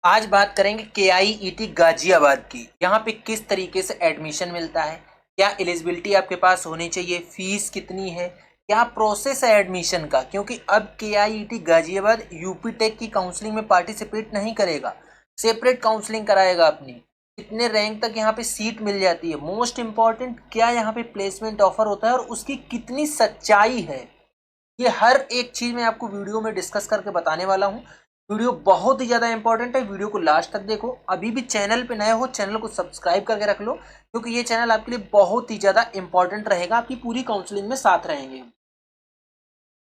आज बात करेंगे KIET गाजियाबाद की। यहाँ पे किस तरीके से एडमिशन मिलता है, क्या एलिजिबिलिटी आपके पास होनी चाहिए, फीस कितनी है, क्या प्रोसेस है एडमिशन का। क्योंकि अब KIET गाजियाबाद यूपी टेक की काउंसलिंग में पार्टिसिपेट नहीं करेगा, सेपरेट काउंसलिंग कराएगा अपनी। कितने रैंक तक यहाँ पे सीट मिल जाती है, मोस्ट इंपॉर्टेंट क्या यहाँ पे प्लेसमेंट ऑफर होता है और उसकी कितनी सच्चाई है, ये हर एक चीज मैं आपको वीडियो में डिस्कस करके बताने वाला हूँ। वीडियो बहुत ही ज्यादा इंपॉर्टेंट है, वीडियो को लास्ट तक देखो। अभी भी चैनल पे नए हो, चैनल को सब्सक्राइब करके रख लो, क्योंकि ये चैनल आपके लिए बहुत ही ज्यादा इंपॉर्टेंट रहेगा, आपकी पूरी काउंसलिंग में साथ रहेंगे।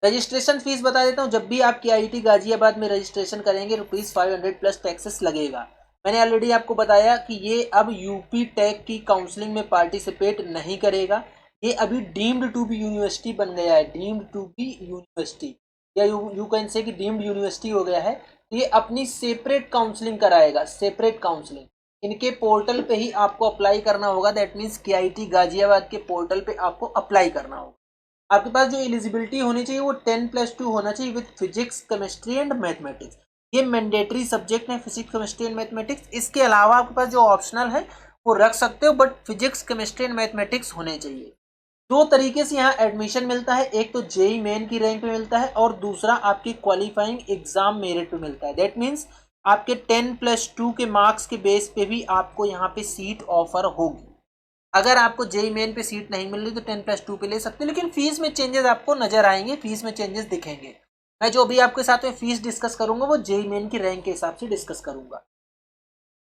रजिस्ट्रेशन फीस बता देता हूँ। जब भी आप KIET गाजियाबाद में रजिस्ट्रेशन करेंगे ₹500 प्लस टैक्सेस लगेगा। मैंने ऑलरेडी आपको बताया कि ये अब यूपी टेक की काउंसलिंग में पार्टिसिपेट नहीं करेगा। ये अभी डीम्ड टू बी यूनिवर्सिटी बन गया है, डीम्ड टू बी यूनिवर्सिटी, या यू कैन से कि डीम्ड यूनिवर्सिटी हो गया है। तो ये अपनी सेपरेट काउंसलिंग कराएगा, सेपरेट काउंसलिंग। इनके पोर्टल पे ही आपको अप्लाई करना होगा, दैट मीन्स KIET गाजियाबाद के पोर्टल पे आपको अप्लाई करना होगा। आपके पास जो एलिजिबिलिटी होनी चाहिए वो 10+2 होना चाहिए with physics chemistry and mathematics. ये मैंडेटरी सब्जेक्ट है, फिजिक्स केमिस्ट्री एंड मैथमेटिक्स। इसके अलावा आपके पास जो ऑप्शनल है वो रख सकते हो, but physics chemistry and mathematics होने चाहिए। दो तरीके से यहाँ एडमिशन मिलता है, एक तो जेई मेन की रैंक पे मिलता है और दूसरा आपकी क्वालिफाइंग एग्जाम मेरिट पे मिलता है। दैट मीन्स आपके 10+2 के मार्क्स के बेस पे भी आपको यहाँ पे सीट ऑफर होगी। अगर आपको जेई मेन पे सीट नहीं मिल रही तो 10+2 पे ले सकते हो, लेकिन फीस में चेंजेस आपको नजर आएंगे, फीस में चेंजेस दिखेंगे। मैं जो अभी आपके साथ में फीस डिस्कस करूंगा वो जेई मेन की रैंक के हिसाब से डिस्कस करूंगा।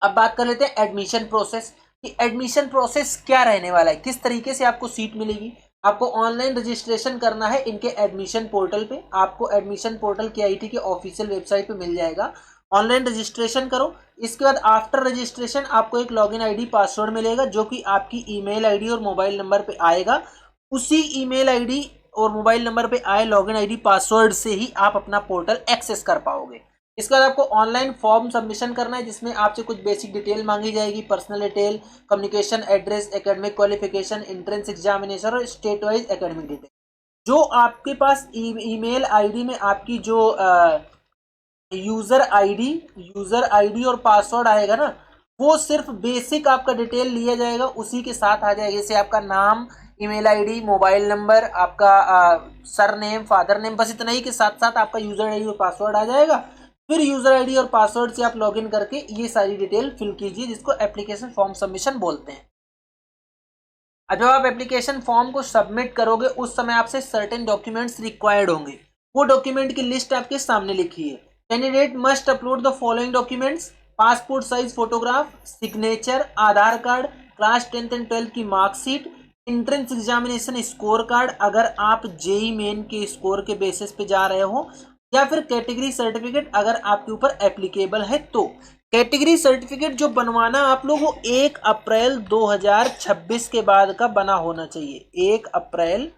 अब बात कर लेते हैं एडमिशन प्रोसेस कि एडमिशन प्रोसेस क्या रहने वाला है, किस तरीके से आपको सीट मिलेगी। आपको ऑनलाइन रजिस्ट्रेशन करना है इनके एडमिशन पोर्टल पे। आपको एडमिशन पोर्टल KIET के ऑफिशियल वेबसाइट पे मिल जाएगा। ऑनलाइन रजिस्ट्रेशन करो, इसके बाद आफ्टर रजिस्ट्रेशन आपको एक लॉगिन आईडी पासवर्ड मिलेगा, जो कि आपकी ईमेल आईडी और मोबाइल नंबर पे आएगा। उसी ईमेल आईडी और मोबाइल नंबर पे आए लॉगिन आईडी पासवर्ड से ही आप अपना पोर्टल एक्सेस कर पाओगे। इसके बाद आपको ऑनलाइन फॉर्म सबमिशन करना है, जिसमें आपसे कुछ बेसिक डिटेल मांगी जाएगी, personal detail, communication address, academic qualification, entrance examination और स्टेट वाइज एकेडमिक डिटेल। जो आपके पास ईमेल आईडी में आपकी जो यूजर आईडी और पासवर्ड आएगा ना, वो सिर्फ बेसिक आपका डिटेल लिया जाएगा, उसी के साथ आ जाएगा। जैसे आपका नाम, ईमेल आईडी, मोबाइल नंबर, आपका सर नेम, फादर नेम, बस इतना ही के साथ साथ आपका यूजर आईडी और पासवर्ड आ जाएगा। फिर यूजर आईडी और पासवर्ड से आप लॉगिन करके ये सारी डिटेल फिल कीजिए, जिसको एप्लीकेशन फॉर्म सबमिशन बोलते हैं। अब जब आप एप्लीकेशन फॉर्म को सबमिट करोगे उस समय आपसे सर्टेन डॉक्यूमेंट्स रिक्वायर्ड होंगे। वो डॉक्यूमेंट की लिस्ट आपके सामने लिखी है। Candidate must upload the following documents: passport size photograph, signature, Aadhaar card, class 10th and 12th की marksheet, entrance examination score card अगर आप जेई मेन के स्कोर के बेसिस पे जा रहे हो, या फिर कैटेगरी सर्टिफिकेट अगर आपके ऊपर एप्लीकेबल है तो। कैटेगरी सर्टिफिकेट जो बनवाना आप लोग वो 1 अप्रैल 2026 के बाद का बना होना चाहिए। 1 अप्रैल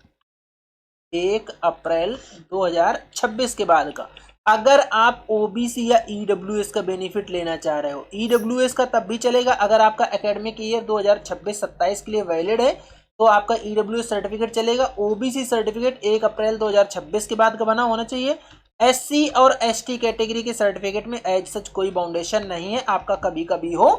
2026 के बाद का। अगर आप ओबीसी या ईडब्ल्यूएस का बेनिफिट लेना चाह रहे हो, ईडब्ल्यूएस का तब भी चलेगा अगर आपका एकेडमिक ईयर 2026-27 के लिए वैलिड है, तो आपका ईडब्ल्यूएस सर्टिफिकेट चलेगा। ओबीसी सर्टिफिकेट 1 अप्रैल 2026 के बाद का बना होना चाहिए। SC और ST कैटेगरी के सर्टिफिकेट में एज सच कोई बाउंडेशन नहीं है, आपका कभी कभी हो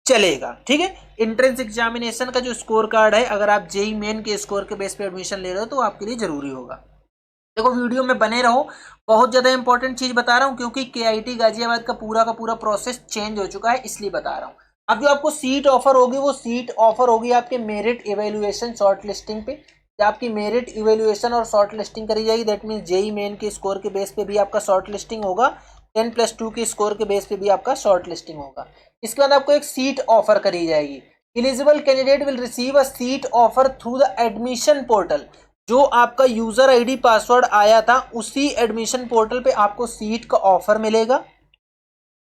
चलेगा, ठीक है। एंट्रेंस एग्जामिनेशन का जो स्कोर कार्ड है, अगर आप जेई मेन के स्कोर के बेस पे एडमिशन ले रहे हो तो आपके लिए जरूरी होगा। देखो वीडियो में बने रहो, बहुत ज्यादा इंपॉर्टेंट चीज बता रहा हूँ, क्योंकि KIET गाजियाबाद का पूरा प्रोसेस चेंज हो चुका है, इसलिए बता रहा हूँ। अब जो आपको सीट ऑफर होगी वो सीट ऑफर होगी आपके मेरिट इवेल्युएशन शॉर्ट लिस्टिंग पे। आपकी मेरिट इवेल्युएशन और शॉर्ट लिस्टिंग करी जाएगी, दैट मीन जेई मेन के स्कोर के बेस पे भी आपका शॉर्ट लिस्टिंग होगा, 10+2 के स्कोर के बेस पे भी आपका शॉर्ट लिस्टिंग होगा। इसके बाद आपको एक सीट ऑफर करी जाएगी। Eligible candidate will receive a seat offer through the admission portal. जो आपका यूजर आईडी पासवर्ड आया था उसी एडमिशन पोर्टल पे आपको सीट का ऑफर मिलेगा।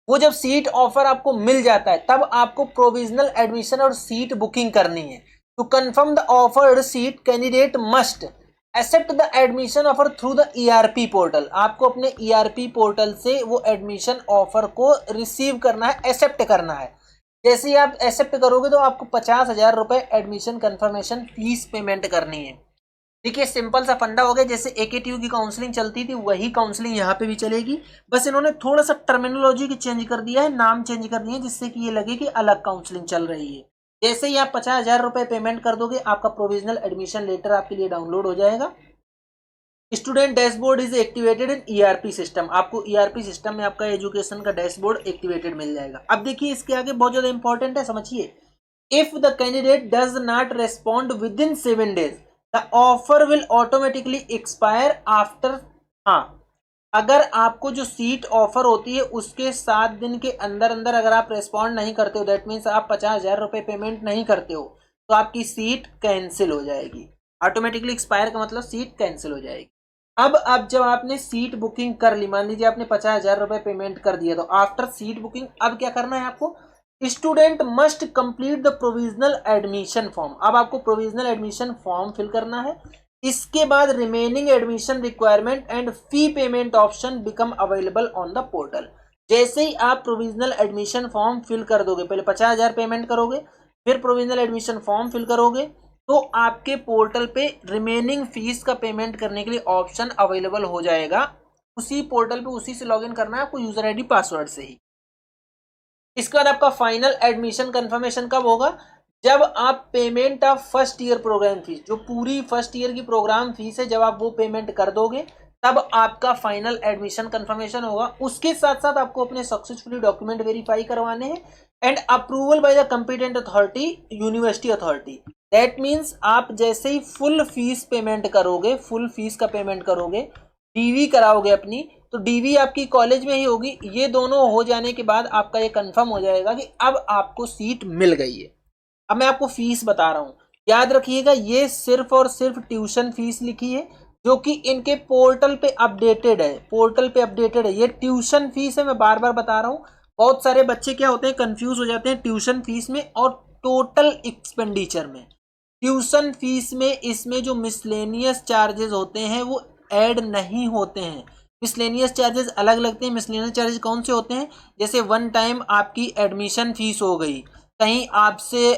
वो जब सीट ऑफर आपको मिल जाता है तब आपको प्रोविजनल एडमिशन और सीट बुकिंग करनी है। To confirm the offered seat candidate must accept the admission offer through the ERP portal. आपको अपने ERP पोर्टल से वो एडमिशन ऑफर को रिसीव करना है, एक्सेप्ट करना है। जैसे ही आप एक्सेप्ट करोगे तो आपको 50,000 रुपए एडमिशन कंफर्मेशन फीस पेमेंट करनी है। देखिए सिंपल सा फंडा हो गया, जैसे AKTU की काउंसलिंग चलती थी वही काउंसलिंग यहाँ पे भी चलेगी, बस इन्होंने थोड़ा सा टर्मिनोलॉजी की चेंज कर दिया है, नाम चेंज कर दिए जिससे कि ये लगे कि अलग काउंसलिंग चल रही है। जैसे ही आप 50,000 रुपए पेमेंट कर दोगे आपका प्रोविजनल एडमिशन लेटर आपके लिए डाउनलोड हो जाएगा। Student dashboard is activated in ERP system, आपको ERP सिस्टम में आपका एजुकेशन का डैशबोर्ड एक्टिवेटेड मिल जाएगा। अब देखिए इसके आगे बहुत ज्यादा इंपॉर्टेंट है, समझिए। If the candidate does not respond with in 7 days the offer will automatically expire after. हाँ, अगर आपको जो सीट ऑफर होती है उसके 7 दिन के अंदर अंदर अगर आप रेस्पॉन्ड नहीं करते हो, दैट मीन्स आप 50,000 रुपए पेमेंट नहीं करते हो, तो आपकी सीट कैंसिल हो जाएगी। ऑटोमेटिकली एक्सपायर का मतलब सीट कैंसिल हो जाएगी। अब जब आपने सीट बुकिंग कर ली, मान लीजिए आपने 50,000 रुपए पेमेंट कर दिया, तो आफ्टर सीट बुकिंग अब क्या करना है आपको, student must complete the provisional admission form. अब आपको प्रोविजनल एडमिशन फॉर्म फिल करना है। इसके बाद remaining admission requirement and fee payment option become available on the portal. जैसे ही आप प्रोविजनल एडमिशन फॉर्म फिल कर दोगे, पहले 50,000 पेमेंट करोगे, फिर प्रोविजनल एडमिशन फॉर्म फिल करोगे, तो आपके पोर्टल पे रिमेनिंग फीस का पेमेंट करने के लिए ऑप्शन अवेलेबल हो जाएगा। उसी पोर्टल पे उसी से लॉगिन करना है आपको, यूजर आईडी पासवर्ड से ही। इसके बाद आपका फाइनल एडमिशन कंफर्मेशन कब होगा, जब आप payment of first year programme fees, जो पूरी फर्स्ट ईयर की प्रोग्राम फीस है, जब आप वो पेमेंट कर दोगे तब आपका फाइनल एडमिशन कंफर्मेशन होगा। उसके साथ साथ आपको अपने सक्सेसफुली डॉक्यूमेंट वेरीफाई करवाने हैं and approval by the competent authority, university authority. That means आप जैसे ही फुल फीस पेमेंट करोगे, फुल फीस का पेमेंट करोगे, डीवी कराओगे अपनी, तो डीवी आपकी कॉलेज में ही होगी। ये दोनों हो जाने के बाद आपका ये कंफर्म हो जाएगा कि अब आपको सीट मिल गई है। अब मैं आपको फीस बता रहा हूं, याद रखिएगा ये सिर्फ और सिर्फ ट्यूशन फीस लिखी है जो कि इनके पोर्टल पे अपडेटेड है, पोर्टल पे अपडेटेड है। ये ट्यूशन फीस है, मैं बार बार बता रहा हूं। बहुत सारे बच्चे क्या होते हैं, कंफ्यूज हो जाते हैं ट्यूशन फीस में और टोटल एक्सपेंडिचर में। ट्यूशन फीस में इसमें जो मिसलेनियस चार्जेस होते हैं वो ऐड नहीं होते हैं। मिसलेनियस चार्जेस अलग लगते हैं। मिसलेनियस चार्जेस कौन से होते हैं, जैसे वन टाइम आपकी एडमिशन फीस हो गई, कहीं आपसे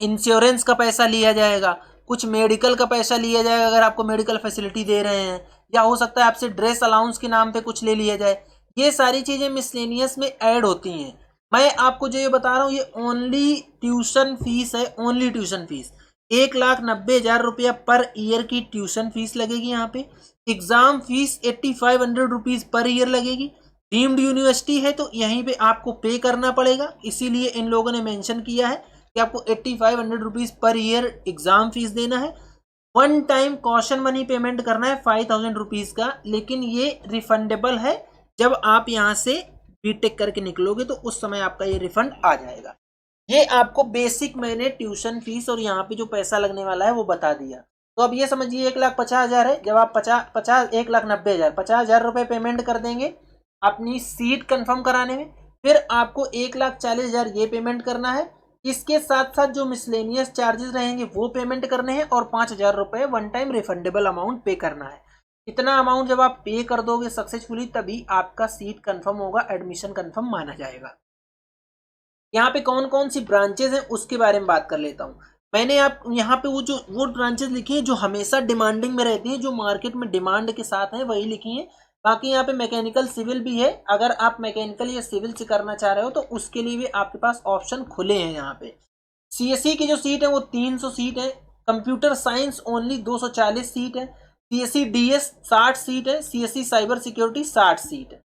इंश्योरेंस का पैसा लिया जाएगा, कुछ मेडिकल का पैसा लिया जाएगा अगर आपको मेडिकल फैसिलिटी दे रहे हैं, या हो सकता है आपसे ड्रेस अलाउंस के नाम पे कुछ ले लिया जाए। ये सारी चीजें मिसलेनियस में ऐड होती हैं। मैं आपको जो ये बता रहा हूँ ये ओनली ट्यूशन फीस है, ओनली ट्यूशन फीस। 1,90,000 रुपया पर ईयर की ट्यूशन फीस लगेगी यहाँ पे। Exam fees 8,500 rupees per year लगेगी। डीम्ड यूनिवर्सिटी है तो यहीं पे आपको पे करना पड़ेगा, इसीलिए इन लोगों ने मेंशन किया है कि आपको 8,500 rupees per year exam fees देना है। One time caution money payment करना है 5,000 रुपीज का, लेकिन ये रिफंडेबल है। जब आप यहाँ से बीटेक करके निकलोगे तो उस समय आपका ये रिफंड आ जाएगा। ये आपको बेसिक मैंने ट्यूशन फीस और यहाँ पे जो पैसा लगने वाला है वो बता दिया। तो अब ये समझिए 1,50,000 है, जब आप 1,90,000 50,000 रुपए पेमेंट कर देंगे अपनी सीट कंफर्म कराने में, फिर आपको 1,40,000 ये पेमेंट करना है। इसके साथ साथ जो मिसलेनियस चार्जेस रहेंगे वो पेमेंट करने हैं और 5,000 रुपए वन टाइम रिफंडेबल अमाउंट पे करना है। इतना अमाउंट जब आप पे कर दोगे सक्सेसफुली तभी आपका सीट कंफर्म होगा, एडमिशन कंफर्म माना जाएगा। यहाँ पे कौन कौन सी ब्रांचेज हैं उसके बारे में बात कर लेता हूँ। मैंने आप यहाँ पे वो ब्रांचेज लिखी है जो हमेशा डिमांडिंग में रहती हैं, जो मार्केट में डिमांड के साथ हैं, वही लिखी है। बाकी यहाँ पे मैकेनिकल सिविल भी है, अगर आप मैकेनिकल या सिविल से करना चाह रहे हो तो उसके लिए भी आपके पास ऑप्शन खुले हैं। यहाँ पे CSE की जो सीट है वो 300 सीट है, कंप्यूटर साइंस ओनली 240 सीट है, CSE DS 60 सीट है, CSE साइबर सिक्योरिटी 60 सीट है,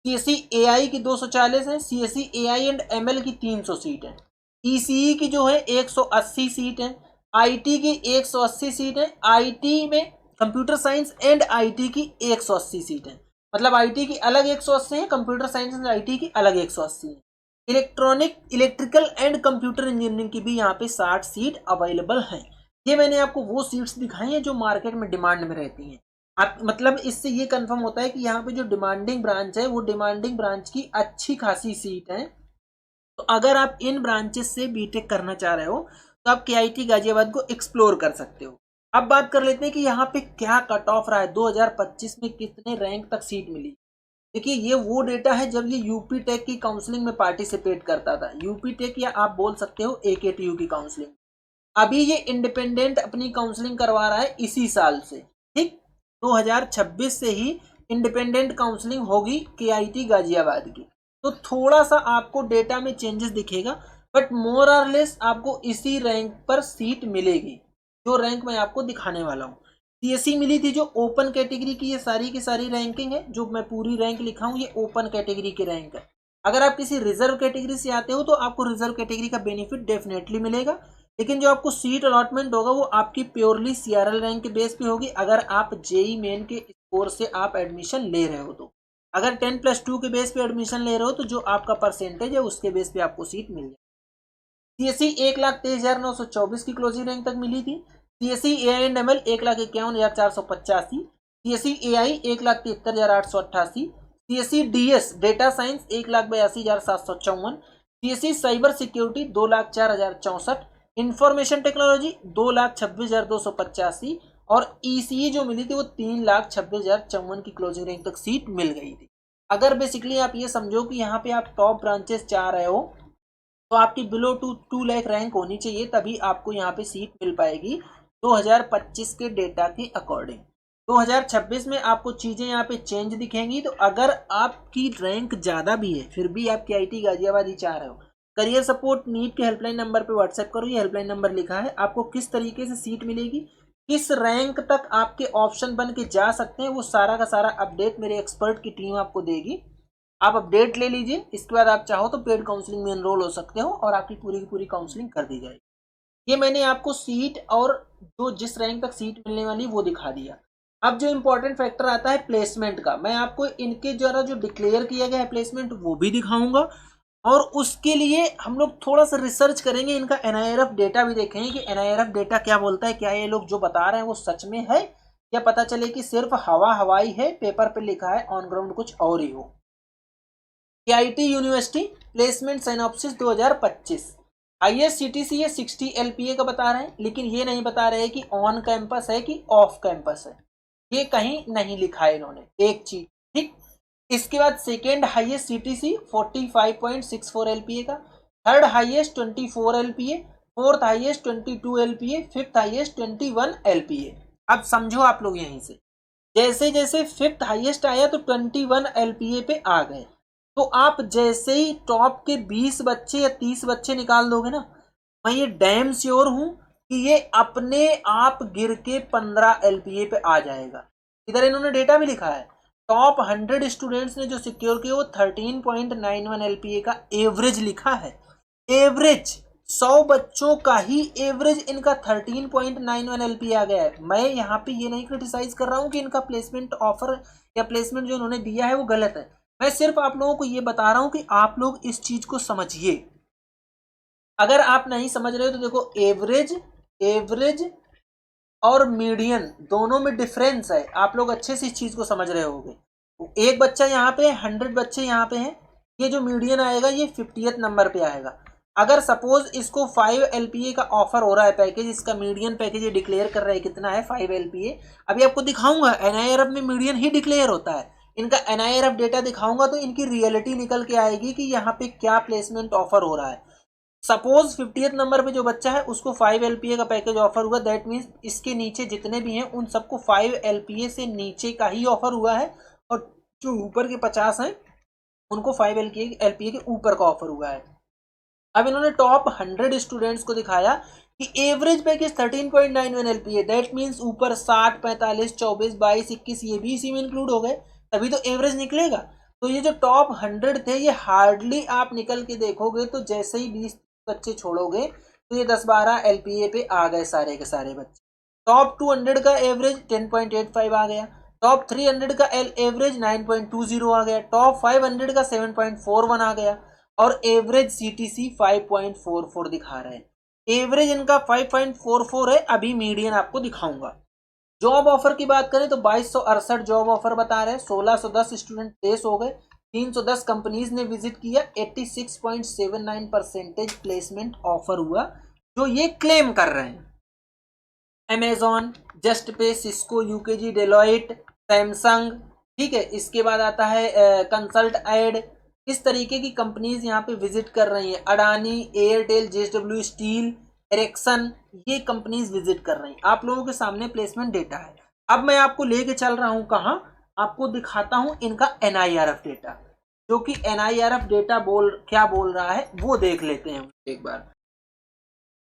CSE AI की 240 है, CSE AI एंड ML की 300 सीट है, ECE की जो है 180 सीट है, IT की 180 सीट है, IT में कंप्यूटर साइंस एंड IT की 180 सीट है। मतलब IT की अलग 180 है, कंप्यूटर साइंस एंड IT की अलग 180 है। इलेक्ट्रिकल एंड कंप्यूटर इंजीनियरिंग की भी यहाँ पे 60 सीट अवेलेबल हैं। ये मैंने आपको वो सीट्स दिखाई हैं जो मार्केट में डिमांड में रहती हैं। आप मतलब इससे ये कंफर्म होता है कि यहाँ पे जो डिमांडिंग ब्रांच है वो डिमांडिंग ब्रांच की अच्छी खासी सीट है। तो अगर आप इन ब्रांचेस से बीटेक करना चाह रहे हो तो आप KIT गाजियाबाद को एक्सप्लोर कर सकते हो। अब बात कर लेते हैं कि यहाँ पे क्या कट ऑफ रहा है, 2025 में कितने रैंक तक सीट मिली। देखिए ये वो डेटा है जब ये यूपी टेक की काउंसलिंग में पार्टिसिपेट करता था, यूपी टेक या आप बोल सकते हो AKTU की काउंसलिंग। अभी ये इंडिपेंडेंट अपनी काउंसलिंग करवा रहा है इसी साल से, ठीक, 2026 से ही इंडिपेंडेंट काउंसलिंग होगी केआईटी गाजियाबाद की। तो थोड़ा सा आपको डेटा में चेंजेस दिखेगा, बट मोर और लेस आपको इसी रैंक पर सीट मिलेगी जो रैंक मैं आपको दिखाने वाला हूँ। सीएससी मिली थी जो ओपन कैटेगरी की, ये सारी की सारी रैंकिंग है, जो मैं पूरी रैंक लिखा हूँ ये ओपन कैटेगरी की रैंक है। अगर आप किसी रिजर्व कैटेगरी से आते हो तो आपको रिजर्व कैटेगरी का बेनिफिट डेफिनेटली मिलेगा, लेकिन जो आपको सीट अलॉटमेंट होगा वो आपकी प्योरली सीआरएल रैंक के बेस पे होगी। अगर आप जेई मेन के स्कोर से आप एडमिशन ले रहे हो तो, अगर 10+2 के बेस पे एडमिशन ले रहे हो तो जो आपका परसेंटेज है उसके बेस पे आपको सीट मिल जाएगी। सीएससी 1,23,924 की क्लोजिंग रैंक तक मिली थी। CSC AI and ML 1,51,485, CSC AI 1,73,888, CSC DS data science 1,82,754, CSC cyber security 2,04,064, information technology 2,26,285 और ईसीई जो मिली थी वो 3,26,054 की क्लोजिंग रैंक तक सीट मिल गई थी। अगर बेसिकली आप ये समझो कि यहाँ पे आप टॉप ब्रांचेस चाह रहे हो तो आपकी बिलो 2 लाख रैंक होनी चाहिए, तभी आपको यहाँ पे सीट मिल पाएगी 2025 के डेटा के अकॉर्डिंग। 2026 में आपको चीजें यहाँ पे चेंज दिखेंगी। तो अगर आपकी रैंक ज्यादा भी है फिर भी आप केआईटी गाजियाबाद ही चाह रहे हो, करियर सपोर्ट नीट के हेल्पलाइन नंबर पे व्हाट्सएप करो, ये हेल्पलाइन नंबर लिखा है। आपको किस तरीके से सीट मिलेगी, किस रैंक तक आपके ऑप्शन बन के जा सकते हैं, वो सारा का सारा अपडेट मेरे एक्सपर्ट की टीम आपको देगी। आप अपडेट ले लीजिए, इसके बाद आप चाहो तो पेड काउंसलिंग में एनरोल हो सकते हो और आपकी पूरी की पूरी काउंसलिंग कर दी जाएगी। ये मैंने आपको सीट और जो जिस रैंक तक सीट मिलने वाली वो दिखा दिया। अब जो इंपॉर्टेंट फैक्टर आता है प्लेसमेंट का, मैं आपको इनके द्वारा जो डिक्लेयर किया गया है प्लेसमेंट वो भी दिखाऊंगा, और उसके लिए हम लोग थोड़ा सा रिसर्च करेंगे, इनका एनआईआरएफ डेटा भी देखेंगे कि एनआईआरएफ डेटा क्या बोलता है, क्या ये लोग जो बता रहे हैं वो सच में है, या पता चले कि सिर्फ हवा हवाई है, पेपर पे लिखा है, ऑन ग्राउंड कुछ और ही हो। केआईटी यूनिवर्सिटी प्लेसमेंट सिनॉप्सिस 2025, आईएससीटीसी ये 60 एलपीए का बता रहे हैं, लेकिन ये नहीं बता रहे कि ऑन कैंपस है कि ऑफ कैंपस है, ये कहीं नहीं लिखा है इन्होंने, एक चीज, ठीक। इसके बाद सेकेंड हाईएस्ट सीटीसी 45.64 एलपीए का, third highest 24 LPA, fourth highest 22 LPA, fifth highest 21 LPA. अब समझो आप लोग यहीं से, जैसे जैसे फिफ्थ हाईएस्ट आया तो 21 एलपीए पे आ गए, तो आप जैसे ही टॉप के 20 बच्चे या 30 बच्चे निकाल दोगे ना, मैं ये डैम श्योर हूं कि ये अपने आप गिर के 15 एलपीए पे आ जाएगा। इधर इन्होंने डेटा भी लिखा है, टॉप 100 स्टूडेंट्स ने जो सिक्योर किया वो 13.91 एलपीए का एवरेज लिखा है। एवरेज 100 बच्चों का ही एवरेज इनका 13.91 एलपीए आ गया है। मैं यहाँ पे ये नहीं क्रिटिसाइज कर रहा हूँ कि इनका प्लेसमेंट ऑफर या प्लेसमेंट जो इन्होंने दिया है वो गलत है, मैं सिर्फ आप लोगों को ये बता रहा हूं कि आप लोग इस चीज को समझिए। अगर आप नहीं समझ रहे हो तो देखो, एवरेज और मीडियन दोनों में डिफरेंस है, आप लोग अच्छे से इस चीज को समझ रहे होगे। एक बच्चा यहाँ पे 100 बच्चे यहाँ पे हैं, ये जो मीडियन आएगा ये 50th नंबर पे आएगा। अगर सपोज इसको 5 एलपीए का ऑफर हो रहा है पैकेज, इसका मीडियन पैकेज ये डिक्लेयर कर रहा है कितना है 5 एलपीए, अभी आपको दिखाऊंगा एनआईआरएफ में मीडियन ही डिक्लेयर होता है, इनका एनआईआरएफ डेटा दिखाऊंगा तो इनकी रियलिटी निकल के आएगी कि यहाँ पे क्या प्लेसमेंट ऑफर हो रहा है। सपोज 50th नंबर पे जो बच्चा है उसको 5 एलपीए का पैकेज ऑफर हुआ, दैट मीन्स इसके नीचे जितने भी हैं उन सबको 5 एलपीए से नीचे का ही ऑफर हुआ है, और जो ऊपर के 50 हैं उनको 5 एलपीए के ऊपर का ऑफर हुआ है। अब इन्होंने टॉप 100 स्टूडेंट्स को दिखाया कि average package 13.91 LPA, that means ऊपर 60, 45, 24, 22, 21 ये भी इसी में इंक्लूड हो गए, तभी तो एवरेज निकलेगा। तो ये जो टॉप 100 थे ये हार्डली आप निकल के देखोगे तो जैसे ही 20 बच्चे छोड़ोगे तो ये 10-12 एलपीए पे आ गए सारे के सारे बच्चे। टॉप 200 का एवरेज 10.85 आ गया, टॉप 300 का एवरेज 9.20 आ गया, टॉप 500 का 7.41 आ गया, और एवरेज सीटीसी 5.44 दिखा रहे हैं। एवरेज इनका 5.44 है, अभी मीडियन आपको दिखाऊंगा। जॉब ऑफर की बात करें तो 2268 जॉब ऑफर बता रहे हैं, 1610 स्टूडेंट प्लेस हो गए, 310 कंपनीज ने विजिट किया, 86.79% प्लेसमेंट ऑफर हुआ जो ये क्लेम कर रहे हैं। अमेजॉन, जस्ट पे, सिस्को, यूकेजी, डेलॉइट, सैमसंग, ठीक है। इसके बाद आता है कंसल्ट एड, इस तरीके की कंपनीज यहाँ पे विजिट कर रही हैं। अडानी, एयरटेल, जेएसडब्ल्यू स्टील, एरिक्सन, ये कंपनीज विजिट कर रही हैं। आप लोगों के सामने प्लेसमेंट डेटा है। अब मैं आपको लेके चल रहा हूं कहां, आपको दिखाता हूं इनका NIRF डेटा, जो कि NIRF डेटा क्या बोल रहा है वो देख लेते हैं एक बार।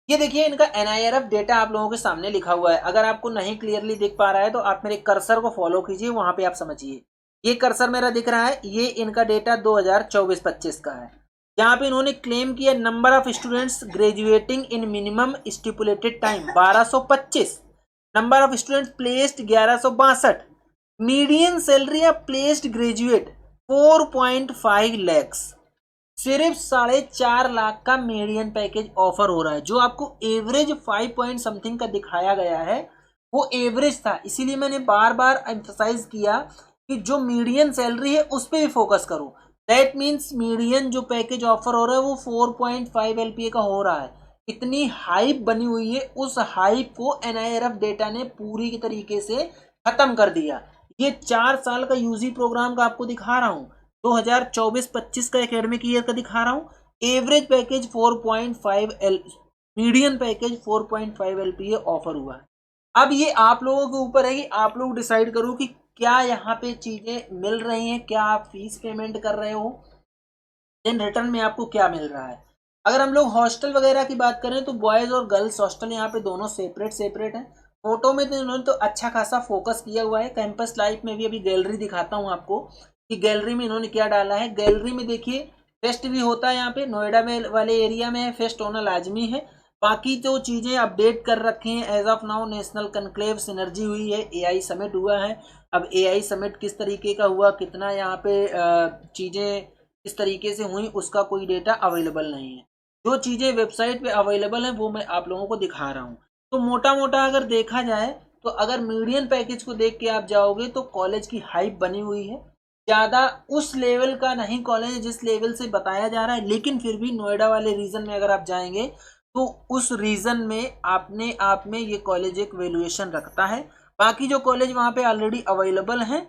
ये देखिए इनका NIRF डेटा आप लोगों के सामने लिखा हुआ है। अगर आपको नहीं क्लियरली दिख पा रहा है तो आप मेरे कर्सर को फॉलो कीजिए, वहां पे आप समझिए। ये कर्सर मेरा दिख रहा है, ये इनका डेटा 2024-25 का है। यहाँ पे इन्होंने क्लेम किया number of students graduating in minimum stipulated time 1225, number of students placed 1162, median salary of placed graduate 4.5 lakhs, सिर्फ 4.5 लाख का मीडियन पैकेज ऑफर हो रहा है। जो आपको एवरेज 5 पॉइंट समथिंग का दिखाया गया है वो एवरेज था, इसीलिए मैंने बार बार एम्फसाइज किया कि जो मीडियन सैलरी है उस पर भी फोकस करो। दैट मीन्स मीडियन जो पैकेज ऑफर हो रहा है वो 4.5 LPA का हो रहा है। इतनी हाइप बनी हुई है, उस हाइप को NIRF डेटा ने पूरी की तरीके से खत्म कर दिया। ये 4 साल का यूजी प्रोग्राम का आपको दिखा रहा हूं, 2024-25 का एकेडमिक ईयर का दिखा रहा हूं। Average package 4.5 median package 4.5 LPA offer हुआ है। अब ये आप लोगों के ऊपर है कि आप लोग डिसाइड करो कि क्या यहाँ पे चीजें मिल रही हैं, क्या आप फीस पेमेंट कर रहे हो, देन रिटर्न में आपको क्या मिल रहा है। अगर हम लोग हॉस्टल वगैरह की बात करें तो बॉयज और गर्ल्स हॉस्टल यहाँ पे दोनों सेपरेट है। फोटो में तो इन्होंने तो अच्छा खासा फोकस किया हुआ है। कैंपस लाइफ में भी अभी गैलरी दिखाता हूँ आपको कि गैलरी में इन्होंने क्या डाला है। गैलरी में देखिए फेस्ट भी होता है, यहाँ पे नोएडा में वाले एरिया में फेस्ट होना लाजमी है। बाकी जो चीजें अपडेट कर रखी हैं as of now, national conclave synergy हुई है, AI समिट हुआ है। अब AI समिट किस तरीके का हुआ, कितना यहाँ पे चीजें किस तरीके से हुई, उसका कोई डेटा अवेलेबल नहीं है। जो चीजें वेबसाइट पे अवेलेबल है वो मैं आप लोगों को दिखा रहा हूँ। तो मोटा मोटा अगर देखा जाए तो अगर मीडियन पैकेज को देख के आप जाओगे तो कॉलेज की हाइप बनी हुई है। ज्यादा उस लेवल का नहीं कॉलेज जिस लेवल से बताया जा रहा है, लेकिन फिर भी नोएडा वाले रीजन में अगर आप जाएंगे तो उस रीजन में अपने आप में ये कॉलेज एक वैल्यूएशन रखता है। बाकी जो कॉलेज वहां पे ऑलरेडी अवेलेबल हैं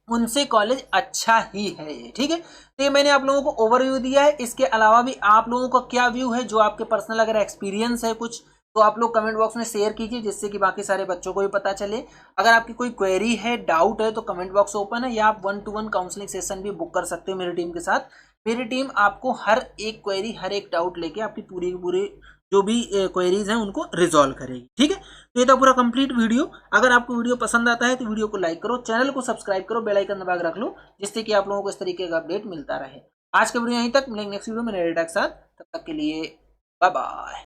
उनसे कॉलेज अच्छा ही है ये, ठीक है। तो ये मैंने आप लोगों को ओवरव्यू दिया है। इसके अलावा भी आप लोगों का क्या व्यू है, जो आपके पर्सनल अगर एक्सपीरियंस है कुछ तो आप लोग कमेंट बॉक्स में शेयर कीजिए, जिससे कि बाकी सारे बच्चों को भी पता चले। अगर आपकी कोई क्वेरी है, डाउट है तो कमेंट बॉक्स ओपन है, या आप 1-to-1 काउंसलिंग सेशन भी बुक कर सकते हो मेरी टीम के साथ। मेरी टीम आपको हर एक क्वेरी, हर एक डाउट लेके आपकी पूरी की पूरी जो भी क्वेरीज हैं उनको रिजॉल्व करेगी, ठीक है। तो ये था पूरा कंप्लीट वीडियो। अगर आपको वीडियो पसंद आता है तो वीडियो को लाइक करो, चैनल को सब्सक्राइब करो, बेल आइकन दबा के रख लो, जिससे कि आप लोगों को इस तरीके का अपडेट मिलता रहे। आज का वीडियो यहीं तक, मिलेंगे नेक्स्ट वीडियो में नए डेटा के साथ। तब तक के लिए बाय बाय।